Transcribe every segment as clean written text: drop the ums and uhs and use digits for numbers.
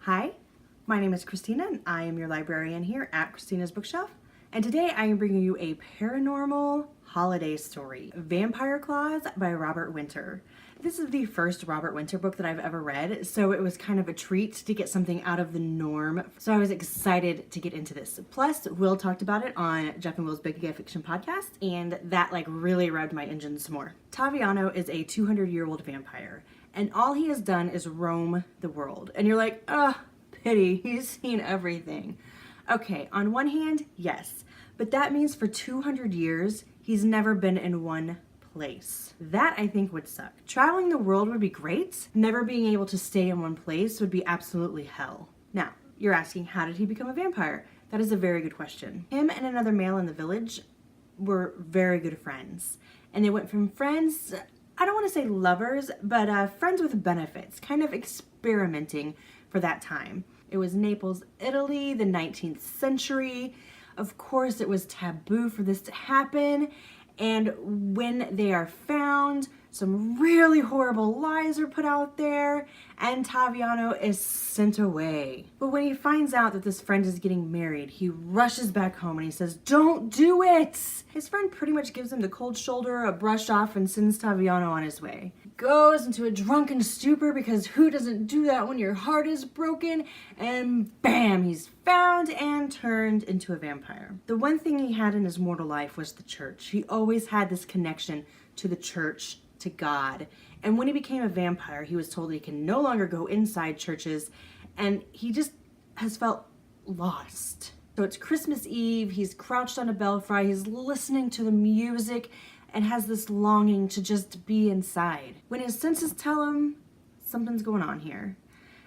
Hi, my name is Christina and I am your librarian here at Christina's Bookshelf. And today I am bringing you a paranormal holiday story, Vampire Claus by Robert Winter. This is the first Robert Winter book that I've ever read, so it was kind of a treat to get something out of the norm. So I was excited to get into this. Plus, Will talked about it on Jeff and Will's Big Gay Fiction podcast, and that really revved my engine some more. Taviano is a 200-year-old vampire, and all he has done is roam the world. And you're like, pity, he's seen everything. Okay, on one hand, yes, but that means for 200 years, he's never been in one place. That I think would suck. Traveling the world would be great. Never being able to stay in one place would be absolutely hell. Now, you're asking, how did he become a vampire? That is a very good question. Him and another male in the village were very good friends. And they went from friends, I don't want to say lovers, but friends with benefits, kind of experimenting for that time. It was Naples, Italy, the 19th century. Of course, it was taboo for this to happen. And when they are found, some really horrible lies are put out there, and Taviano is sent away. But when he finds out that this friend is getting married, he rushes back home and he says, "Don't do it!" His friend pretty much gives him the cold shoulder, a brush off, and sends Taviano on his way. Goes into a drunken stupor, because who doesn't do that when your heart is broken? And bam, he's found and turned into a vampire. The one thing he had in his mortal life was the church. He always had this connection to the church, to God. And when he became a vampire, he was told he can no longer go inside churches, and he just has felt lost. So it's Christmas Eve, he's crouched on a belfry, he's listening to the music, and has this longing to just be inside. When his senses tell him something's going on here,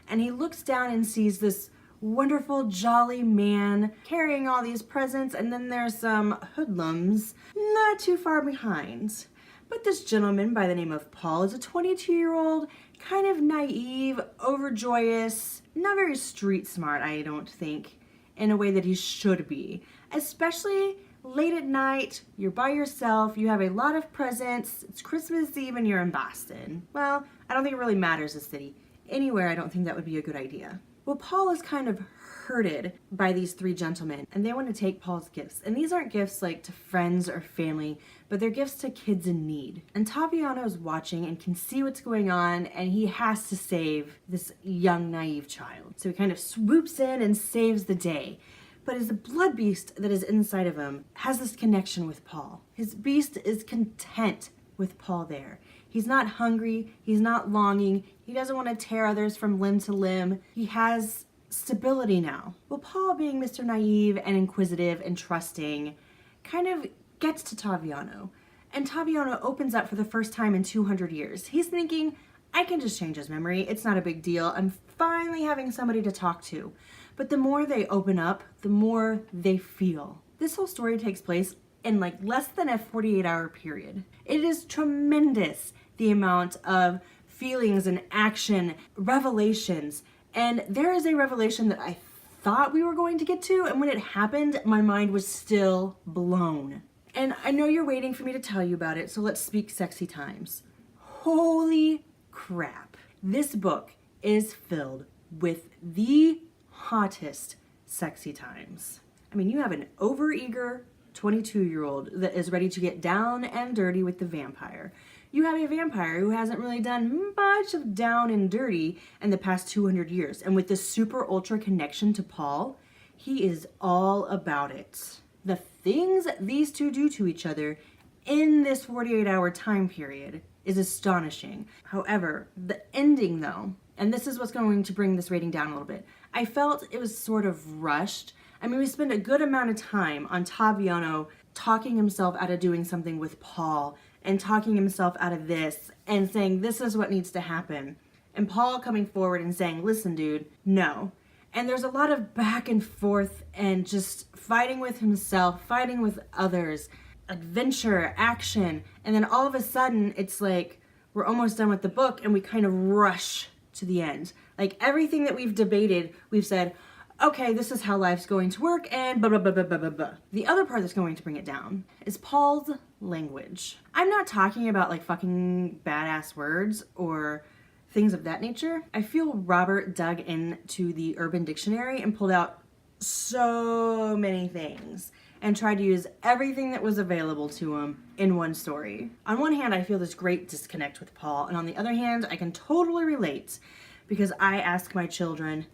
and he looks down and sees this wonderful, jolly man carrying all these presents, and then there's some hoodlums not too far behind. But this gentleman by the name of Paul is a 22-year-old, kind of naive, overjoyous, not very street smart, I don't think, in a way that he should be. Especially late at night, you're by yourself, you have a lot of presents, it's Christmas Eve and you're in Boston. Well, I don't think it really matters the city. Anywhere, I don't think that would be a good idea. Well, Paul is kind of hurted by these three gentlemen, and they want to take Paul's gifts. And these aren't gifts like to friends or family, but they're gifts to kids in need. And Taviano is watching and can see what's going on, and he has to save this young, naive child. So he kind of swoops in and saves the day. But his blood beast that is inside of him has this connection with Paul. His beast is content with Paul there. He's not hungry, he's not longing, he doesn't want to tear others from limb to limb. He has stability now. Well, Paul, being Mr. Naive and inquisitive and trusting, kind of gets to Taviano. And Taviano opens up for the first time in 200 years. He's thinking, I can just change his memory, it's not a big deal, I'm finally having somebody to talk to. But the more they open up, the more they feel. This whole story takes place in less than a 48-hour period. It is tremendous, the amount of feelings and action, revelations. And there is a revelation that I thought we were going to get to, and when it happened, my mind was still blown. And I know you're waiting for me to tell you about it, so let's speak sexy times. Holy crap. This book is filled with the hottest sexy times. I mean, you have an overeager 22-year-old that is ready to get down and dirty with the vampire. You have a vampire who hasn't really done much of down and dirty in the past 200 years. And with this super ultra connection to Paul, he is all about it. The things these two do to each other in this 48-hour time period is astonishing. However, the ending though, and this is what's going to bring this rating down a little bit, I felt it was sort of rushed. I mean, we spend a good amount of time on Taviano talking himself out of doing something with Paul and talking himself out of this and saying this is what needs to happen. And Paul coming forward and saying, listen dude, no. And there's a lot of back and forth and just fighting with himself, fighting with others, adventure, action. And then all of a sudden it's like we're almost done with the book and we kind of rush to the end. Like everything that we've debated, we've said, okay, this is how life's going to work, and blah, blah, blah, blah, blah, blah, blah. The other part that's going to bring it down is Paul's language. I'm not talking about fucking badass words or things of that nature. I feel Robert dug into the Urban Dictionary and pulled out so many things and tried to use everything that was available to him in one story. On one hand, I feel this great disconnect with Paul, and on the other hand, I can totally relate because I ask my children,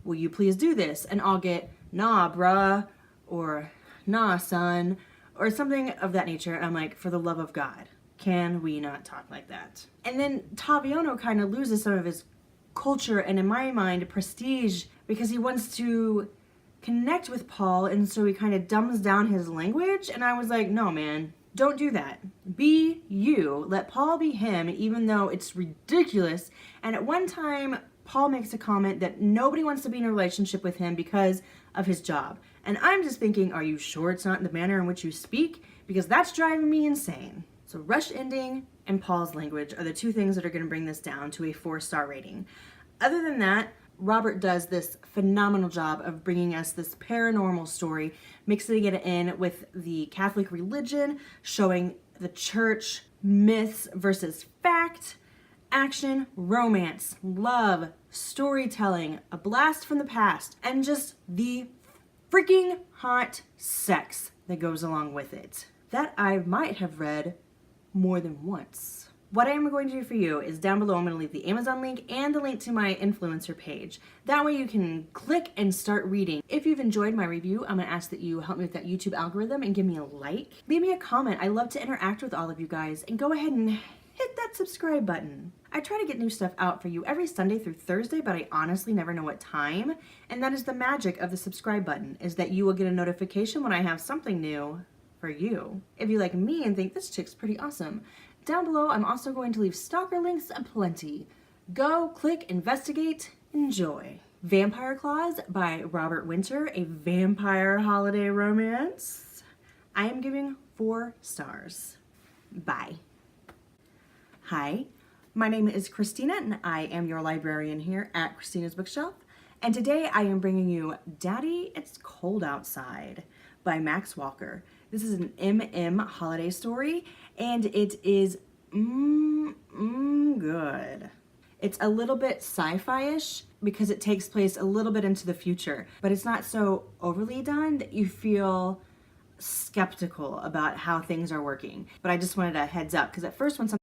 will you please do this? And I'll get, nah, bruh, or nah, son, or something of that nature. And I'm like, for the love of God, can we not talk like that? And then Taviano kind of loses some of his culture and, in my mind, prestige because he wants to connect with Paul, and so he kind of dumbs down his language. And I was like, no, man, don't do that. Be you. Let Paul be him, even though it's ridiculous. And at one time, Paul makes a comment that nobody wants to be in a relationship with him because of his job. And I'm just thinking, are you sure it's not the manner in which you speak? Because that's driving me insane. So rush ending and Paul's language are the two things that are going to bring this down to a 4-star rating. Other than that, Robert does this phenomenal job of bringing us this paranormal story, mixing it in with the Catholic religion, showing the church, myths versus fact, action, romance, love, storytelling, a blast from the past, and just the freaking hot sex that goes along with it that I might have read more than once. What I am going to do for you is down below I'm going to leave the Amazon link and the link to my influencer page. That way you can click and start reading. If you've enjoyed my review, I'm going to ask that you help me with that YouTube algorithm and give me a like. Leave me a comment. I love to interact with all of you guys, and go ahead and hit that subscribe button. I try to get new stuff out for you every Sunday through Thursday, but I honestly never know what time. And that is the magic of the subscribe button, is that you will get a notification when I have something new for you. If you like me and think this chick's pretty awesome, down below I'm also going to leave stalker links aplenty. Go, click, investigate, enjoy. Vampire Claus by Robert Winter, a vampire holiday romance. I am giving 4 stars. Bye. Hi, my name is Christina and I am your librarian here at Christina's Bookshelf. And today I am bringing you Daddy, It's Cold Outside by Max Walker. This is an MM holiday story, and it is good. It's a little bit sci-fi-ish because it takes place a little bit into the future, but it's not so overly done that you feel skeptical about how things are working. But I just wanted a heads up, because at first when something